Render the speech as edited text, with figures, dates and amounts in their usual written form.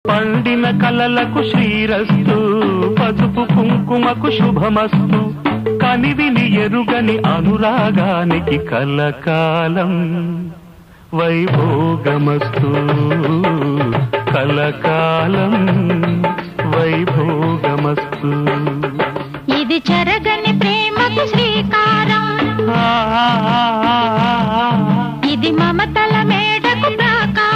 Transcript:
పండిన కలలకు శ్రీరస్తు, పసుపు కుంకుమకు శుభమస్తు, కనివిని ఎరుగని అనురాగానికి కలకాలం వైభోగమస్తు, కలకాలం వైభోగమస్తు. ఇది చెరగని ప్రేమకు శ్రీకారం, ఇది మమతల మేడకు ప్రాకారం.